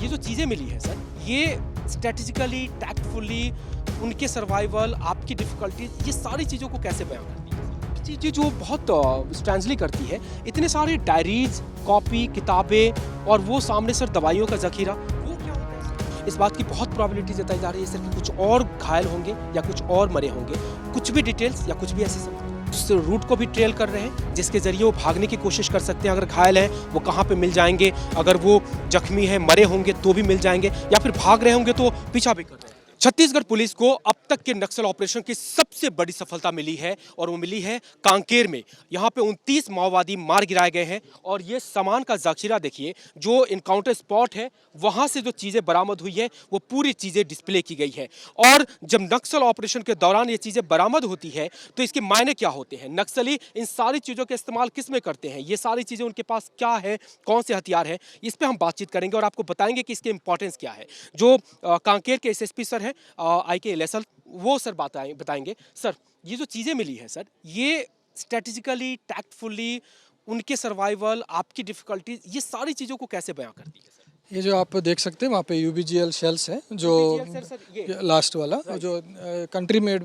ये जो चीज़ें मिली हैं सर, ये स्ट्रेटेजिकली, टैक्टफुली उनके सर्वाइवल, आपकी डिफ़िकल्टीज़, ये सारी चीज़ों को कैसे बयाँ करती है? चीज़ें जो बहुत स्ट्रेंजली करती है, इतने सारे डायरीज़, कॉपी, किताबें और वो सामने सर दवाइयों का ज़ख़ीरा, वो क्या होता है सर? इस बात की बहुत प्रोबेबिलिटी जताई जा रही है सर कि कुछ और घायल होंगे या कुछ और मरे होंगे। कुछ भी डिटेल्स या कुछ भी ऐसे सब उस रूट को भी ट्रेल कर रहे हैं जिसके ज़रिए वो भागने की कोशिश कर सकते हैं। अगर घायल हैं वो कहाँ पे मिल जाएंगे, अगर वो जख्मी हैं, मरे होंगे तो भी मिल जाएंगे, या फिर भाग रहे होंगे तो पीछा भी कर रहे हैं। छत्तीसगढ़ पुलिस को अब तक के नक्सल ऑपरेशन की सबसे बड़ी सफलता मिली है और वो मिली है कांकेर में। यहाँ पे 29 माओवादी मार गिराए गए हैं और ये सामान का ज़ख़ीरा देखिए, जो इनकाउंटर स्पॉट है वहाँ से जो चीज़ें बरामद हुई है वो पूरी चीज़ें डिस्प्ले की गई है। और जब नक्सल ऑपरेशन के दौरान ये चीज़ें बरामद होती है तो इसके मायने क्या होते हैं, नक्सली इन सारी चीज़ों का इस्तेमाल किस में करते हैं, ये सारी चीज़ें उनके पास क्या है, कौन से हथियार हैं, इस पर हम बातचीत करेंगे और आपको बताएंगे कि इसकी इंपॉर्टेंस क्या है। जो कांकेर के एसएसपी सर हैं IK लेसल, वो सर बताएंगे। सर, ये जो चीज़ें मिली हैं सर, ये स्ट्रेटेजिकली, टैक्टफुली उनके सर्वाइवल, आपकी डिफ़िकल्टीज़, ये सारी चीज़ों को कैसे बयाँ करती है सर? ये जो आप देख सकते हैं वहाँ पे यूबीजीएल शेल्स है, जो लास्ट वाला जो कंट्री मेड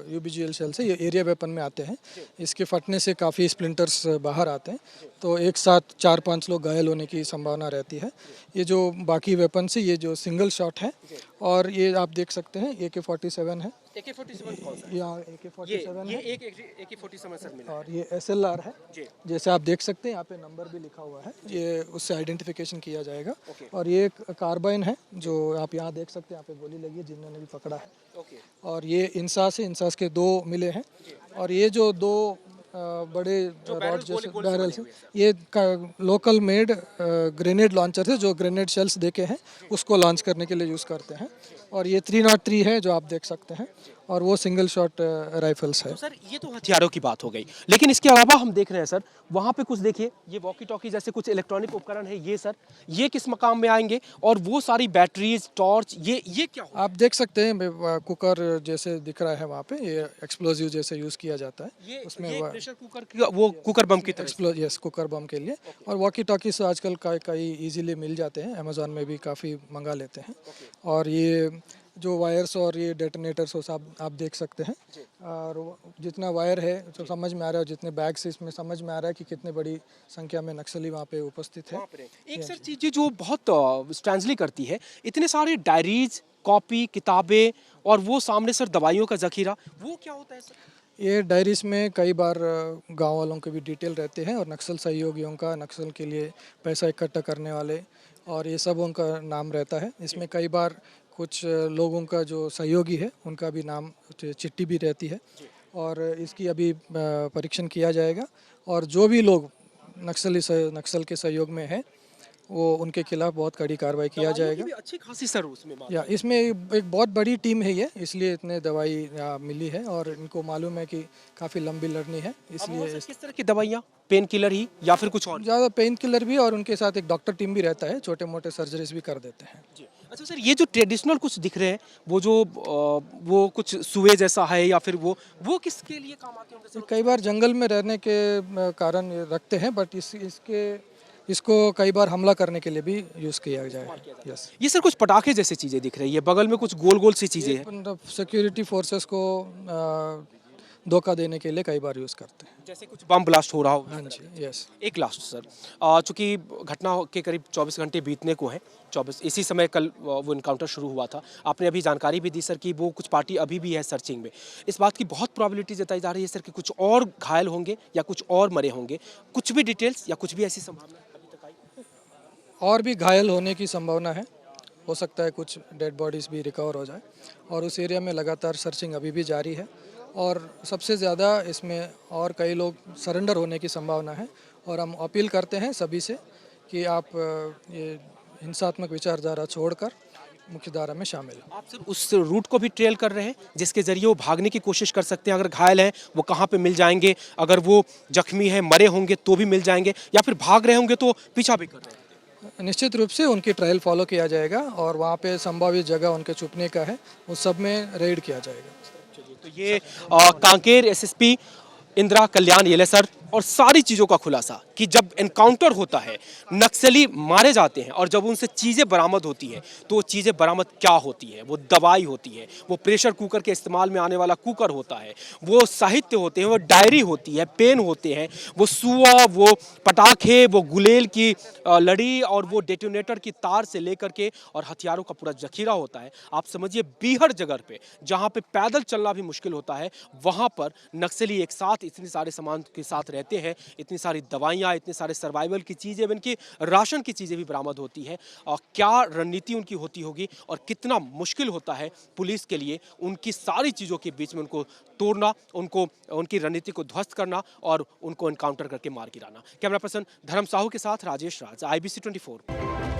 यूबीजीएल शेल्स है, ये एरिया वेपन में आते हैं। इसके फटने से काफ़ी स्प्लिंटर्स बाहर आते हैं, तो एक साथ 4-5 लोग घायल होने की संभावना रहती है। ये जो बाकी वेपन से ये जो सिंगल शॉट है, और ये आप देख सकते हैं AK-47 है। AK-47 कौन सा? यहाँ AK-47 है, ये AK-47 सर मिला और ये SLR है। जैसे आप देख सकते हैं यहाँ पे नंबर भी लिखा हुआ है, ये उससे आइडेंटिफिकेशन किया जाएगा। और ये एक कार्बाइन है जो आप यहाँ देख सकते हैं, यहाँ पे गोली लगी है जिन्होंने भी पकड़ा है। और ये इंसास है, इंसास के 2 मिले हैं। और ये जो 2 बड़े रॉड जैसे बैरल्स हैं, ये लोकल मेड ग्रेनेड लॉन्चर है, जो ग्रेनेड शेल्स देके हैं उसको लॉन्च करने के लिए यूज़ करते हैं। और ये 303 है जो आप देख सकते हैं, और वो सिंगल शॉट राइफल्स है। तो सर ये तो हथियारों की बात हो गई, लेकिन इसके अलावा हम देख रहे हैं सर वहाँ पे कुछ देखिए, ये वॉकी टॉकी जैसे कुछ इलेक्ट्रॉनिक उपकरण है, ये सर ये किस मकाम में आएंगे, और वो सारी बैटरीज, टॉर्च, ये क्या होगा? आप देख सकते हैं कुकर जैसे दिख रहा है वहाँ पे, ये एक्सप्लोजिव जैसे यूज़ किया जाता है उसमें। ये प्रेशर कुकर, वो कुकर बम की तरह। यस, कुकर बम के लिए। और वॉकी टॉकीज आजकल कई इजीली मिल जाते हैं, अमेज़ॉन में भी काफ़ी मंगा लेते हैं। और ये जो वायर्स और ये डेटोनेटर्स हो सब आप देख सकते हैं, और जितना वायर है तो समझ में आ रहा है, जितने बैग्स इसमें समझ में आ रहा है कि कितने बड़ी संख्या में नक्सली वहाँ पे उपस्थित है। एक सर चीज़ जो बहुत स्ट्रेंजली करती है, इतने सारे डायरीज, कॉपी, किताबें और वो सामने सर दवाइयों का ज़ख़ीरा, वो क्या होता है सर? ये डायरीज में कई बार गांव वालों के भी डिटेल रहते हैं, और नक्सल सहयोगियों का, नक्सल के लिए पैसा इकट्ठा करने वाले, और ये सब उनका नाम रहता है। इसमें कई बार कुछ लोगों का जो सहयोगी है उनका भी नाम, चिट्ठी भी रहती है। और इसकी अभी परीक्षण किया जाएगा, और जो भी लोग नक्सल के सहयोग में है वो उनके खिलाफ बहुत कड़ी कार्रवाई किया जाएगा। अच्छी खासी सर उसमें या इसमें एक बहुत बड़ी टीम है ये, इसलिए इतने दवाई मिली है, और इनको मालूम है कि काफ़ी लंबी लड़नी है, इसलिए किस तरह की दवाइयाँ, पेन किलर ही या फिर कुछ और? ज़्यादा पेन किलर भी, और उनके साथ एक डॉक्टर टीम भी रहता है, छोटे मोटे सर्जरीज भी कर देते हैं। अच्छा सर, ये जो ट्रेडिशनल कुछ दिख रहे हैं, वो जो वो कुछ सुए जैसा है, या फिर वो किसके लिए काम आते होंगे सर? कई बार जंगल में रहने के कारण ये रखते हैं, बट इसको कई बार हमला करने के लिए भी यूज़ किया जाए। यस, ये सर कुछ पटाखे जैसी चीज़ें दिख रही है, बगल में कुछ गोल गोल सी चीज़ें हैं, सिक्योरिटी फोर्सेस को धोखा देने के लिए कई बार यूज़ करते हैं, जैसे कुछ बम ब्लास्ट हो रहा हो। हाँ जी, यस। एक लास्ट सर, चूंकि घटना के करीब 24 घंटे बीतने को हैं, 24 इसी समय कल वो इनकाउंटर शुरू हुआ था। आपने अभी जानकारी भी दी सर कि वो कुछ पार्टी अभी भी है सर्चिंग में। इस बात की बहुत प्रोबेबिलिटी जताई जा रही है सर कि कुछ और घायल होंगे या कुछ और मरे होंगे। कुछ भी डिटेल्स या कुछ भी ऐसी संभावना अभी तक आई? और भी घायल होने की संभावना है, हो सकता है कुछ डेड बॉडीज़ भी रिकवर हो जाए, और उस एरिया में लगातार सर्चिंग अभी भी जारी है। और सबसे ज़्यादा इसमें और कई लोग सरेंडर होने की संभावना है, और हम अपील करते हैं सभी से कि आप ये हिंसात्मक विचारधारा छोड़कर मुख्यधारा में शामिल हो। आप सिर्फ उस रूट को भी ट्रेल कर रहे हैं जिसके जरिए वो भागने की कोशिश कर सकते हैं। अगर घायल हैं वो कहाँ पे मिल जाएंगे, अगर वो जख्मी हैं, मरे होंगे तो भी मिल जाएंगे, या फिर भाग रहे होंगे तो पीछा भी कर रहे हैं। निश्चित रूप से उनकी ट्रायल फॉलो किया जाएगा, और वहाँ पे संभावित जगह उनके छुपने का है, उस सब में रेड किया जाएगा। तो ये कांकेर एसएसपी इंदिरा कल्याण येले सर और सारी चीज़ों का खुलासा कि जब एनकाउंटर होता है, नक्सली मारे जाते हैं और जब उनसे चीज़ें बरामद होती हैं तो वो चीज़ें बरामद क्या होती है। वो दवाई होती है, वो प्रेशर कुकर के इस्तेमाल में आने वाला कुकर होता है, वो साहित्य होते हैं, वो डायरी होती है, पेन होते हैं, वो सुआ, वो पटाखे, वो गुलेल की लड़ी और वो डेटोनेटर की तार से लेकर के और हथियारों का पूरा जखीरा होता है। आप समझिए बीहड़ जगह पे जहाँ पे पैदल चलना भी मुश्किल होता है, वहाँ पर नक्सली एक साथ इतने सारे सामान के साथ रहते हैं, इतनी सारी दवाइयाँ, इतने सारे सर्वाइवल की चीज़ें, इवन की राशन की चीज़ें भी बरामद होती हैं। और क्या रणनीति उनकी होती होगी और कितना मुश्किल होता है पुलिस के लिए उनकी सारी चीज़ों के बीच में उनको तोड़ना, उनको उनकी रणनीति को ध्वस्त करना और उनको एनकाउंटर करके मार गिराना। कैमरा पर्सन धर्म साहू के साथ राजेश राज, IBC 24।